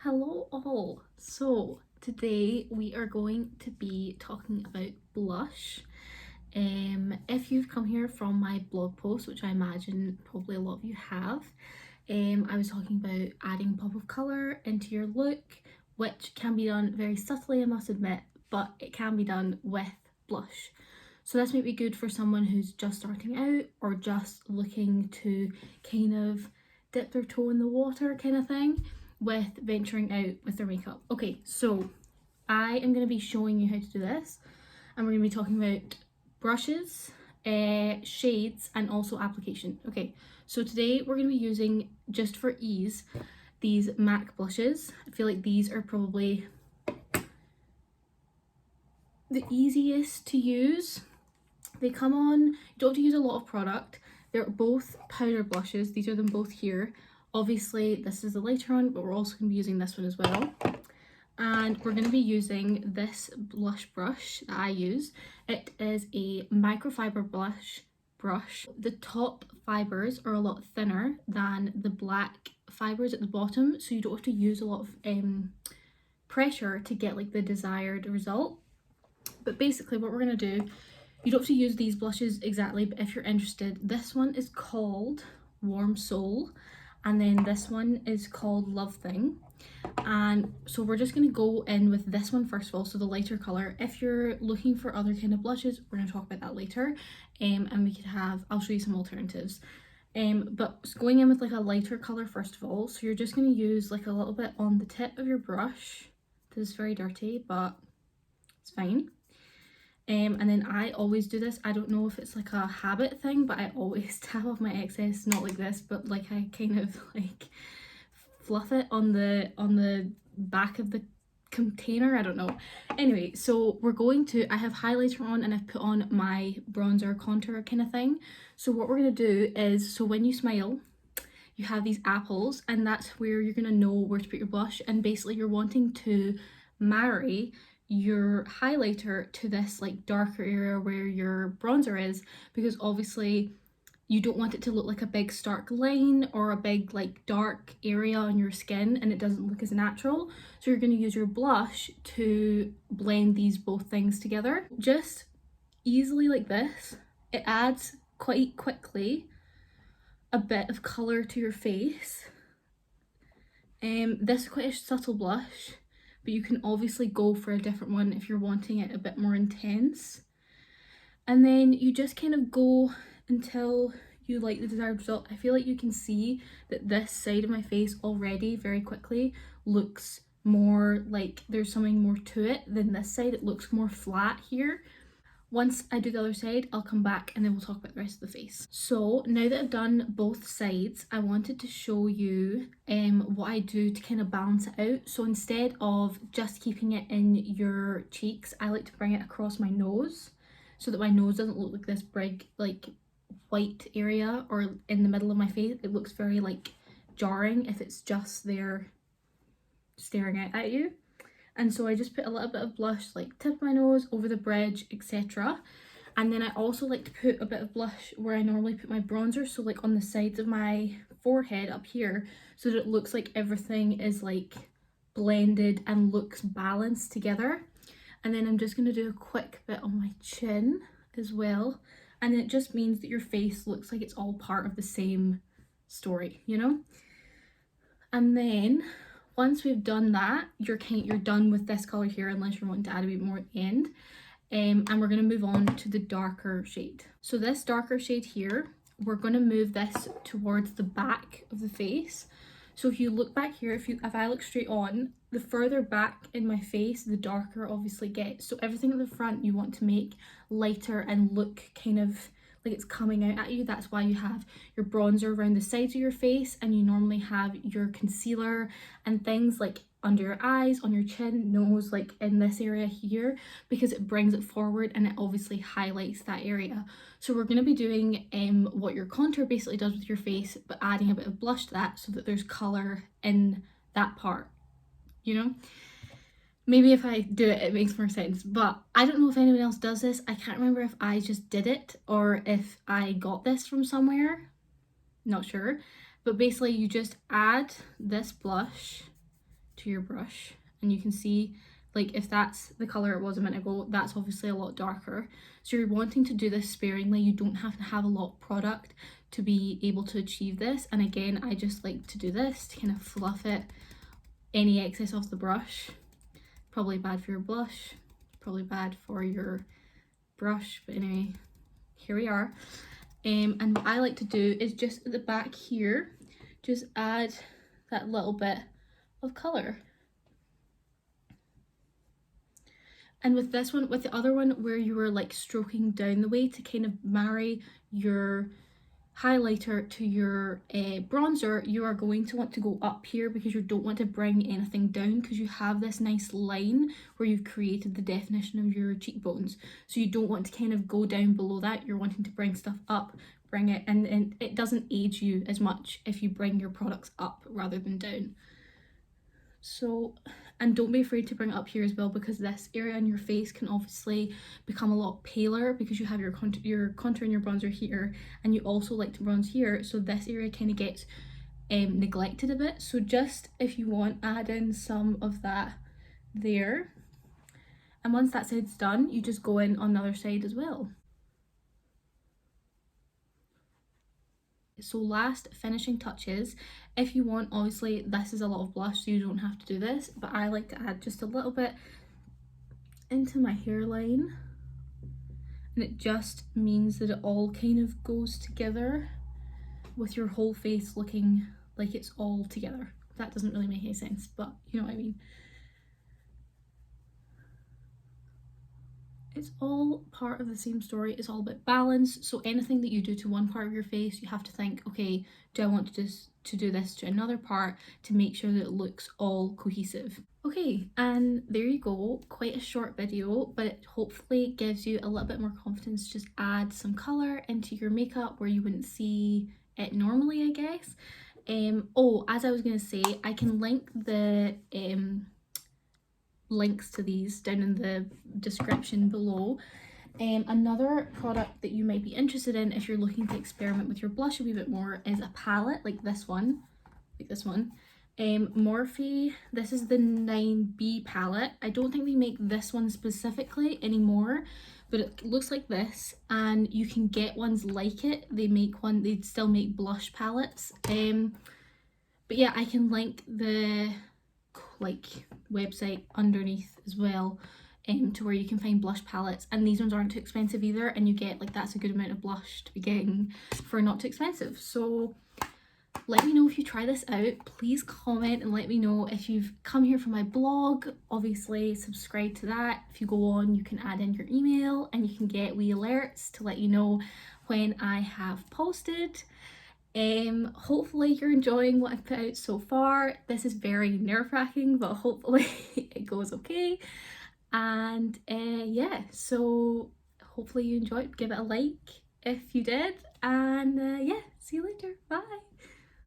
Hello all. So today we are going to be talking about blush. If you've come here from my blog post, which I imagine probably a lot of you have, I was talking about adding pop of colour into your look, which can be done very subtly, I must admit, but it can be done with blush. So this might be good for someone who's just starting out or just looking to kind of dip their toe in the water kind of thing with venturing out with their makeup. Okay, so I am going to be showing you how to do this, and we're going to be talking about brushes, shades, and also application. Okay, so today we're going to be using, just for ease, these MAC blushes. I feel like these are probably the easiest to use. They come on, you don't have to use a lot of product. They're both powder blushes. These are them both here. Obviously this is the lighter one, but we're also going to be using this one as well. And we're going to be using this blush brush that I use. It is a microfiber brush. The top fibers are a lot thinner than the black fibers at the bottom, so you don't have to use a lot of pressure to get like the desired result. But basically what we're going to do, you don't have to use these blushes exactly, but if you're interested, this one is called Warm Soul, and then this one is called Love Thing. And so we're just going to go in with this one first of all, so the lighter colour. If you're looking for other kind of blushes, we're going to talk about that later, and we could have, I'll show you some alternatives. But going in with like a lighter colour first of all, so you're just going to use like a little bit on the tip of your brush. This is very dirty, but it's fine. And then I always do this. I don't know if it's like a habit thing, but I always tap off my excess, not like this, but like I kind of like fluff it on the back of the container. I don't know. Anyway, so we're going to, I have highlighter on and I've put on my bronzer contour kind of thing. So what we're going to do is, so when you smile, you have these apples, and that's where you're going to know where to put your blush. And basically you're wanting to marry your highlighter to this like darker area where your bronzer is, because obviously you don't want it to look like a big stark line or a big like dark area on your skin, and it doesn't look as natural. So you're going to use your blush to blend these both things together just easily like this. It adds quite quickly a bit of colour to your face. This is quite a subtle blush, but you can obviously go for a different one if you're wanting it a bit more intense. And then you just kind of go until you like the desired result. I feel like you can see that this side of my face already very quickly looks more like there's something more to it than this side. It looks more flat here. Once I do the other side, I'll come back and then we'll talk about the rest of the face. So now that I've done both sides, I wanted to show you what I do to kind of balance it out. So instead of just keeping it in your cheeks, I like to bring it across my nose so that my nose doesn't look like this big like white area, or in the middle of my face. It looks very like jarring if it's just there staring out at you. And so I just put a little bit of blush like tip of my nose, over the bridge, etc. And then I also like to put a bit of blush where I normally put my bronzer, so like on the sides of my forehead up here, so that it looks like everything is like blended and looks balanced together. And then I'm just going to do a quick bit on my chin as well, and it just means that your face looks like it's all part of the same story, you know? And then once we've done that, you're done with this colour here, unless you're wanting to add a bit more at the end. And we're going to move on to the darker shade. So this darker shade here, we're going to move this towards the back of the face. So if you look back here, if I look straight on, the further back in my face, the darker obviously gets. So everything at the front you want to make lighter and look kind of like it's coming out at you. That's why you have your bronzer around the sides of your face, and you normally have your concealer and things like under your eyes, on your chin, nose, like in this area here, because it brings it forward and it obviously highlights that area. So we're going to be doing what your contour basically does with your face, but adding a bit of blush to that so that there's colour in that part, you know? Maybe if I do it, it makes more sense, but I don't know if anyone else does this. I can't remember if I just did it or if I got this from somewhere. Not sure. But basically you just add this blush to your brush, and you can see, like, if that's the colour it was a minute ago, that's obviously a lot darker. So you're wanting to do this sparingly. You don't have to have a lot of product to be able to achieve this. And again, I just like to do this to kind of fluff it, any excess off the brush. Probably bad for your blush, probably bad for your brush, but anyway, here we are. And what I like to do is just at the back here, just add that little bit of colour. And with this one, with the other one where you were like stroking down the way to kind of marry your highlighter to your bronzer, you are going to want to go up here because you don't want to bring anything down, because you have this nice line where you've created the definition of your cheekbones. So you don't want to kind of go down below that. You're wanting to bring stuff up, bring it, and it doesn't age you as much if you bring your products up rather than down. So, and don't be afraid to bring it up here as well, because this area on your face can obviously become a lot paler because you have your contour and your bronzer here, and you also like to bronze here, so this area kind of gets neglected a bit. So just, if you want, add in some of that there, and once that side's done, you just go in on the other side as well. So last finishing touches, if you want, obviously this is a lot of blush so you don't have to do this, but I like to add just a little bit into my hairline, and it just means that it all kind of goes together with your whole face looking like it's all together. That doesn't really make any sense, but you know what I mean. It's all part of the same story. It's all about balance. So anything that you do to one part of your face, you have to think, okay, do I want to do this to another part to make sure that it looks all cohesive? Okay, and there you go. Quite a short video, but it hopefully gives you a little bit more confidence. Just add some color into your makeup where you wouldn't see it normally, I guess. Oh, as I was gonna say, I can link the links to these down in the description below. Another product that you might be interested in if you're looking to experiment with your blush a wee bit more is a palette like this one, Morphe. This is the 9B palette. I don't think they make this one specifically anymore, but it looks like this, and you can get ones like it. They still make blush palettes. But yeah, I can link the website underneath as well, to where you can find blush palettes, and these ones aren't too expensive either, and you get that's a good amount of blush to be getting for not too expensive. So let me know if you try this out. Please comment and let me know if you've come here from my blog. Obviously subscribe to that. If you go on, you can add in your email and you can get wee alerts to let you know when I have posted. Hopefully you're enjoying what I've put out so far. This is very nerve-wracking, but hopefully it goes okay. And yeah, so hopefully you enjoyed. Give it a like if you did, and yeah, see you later. Bye.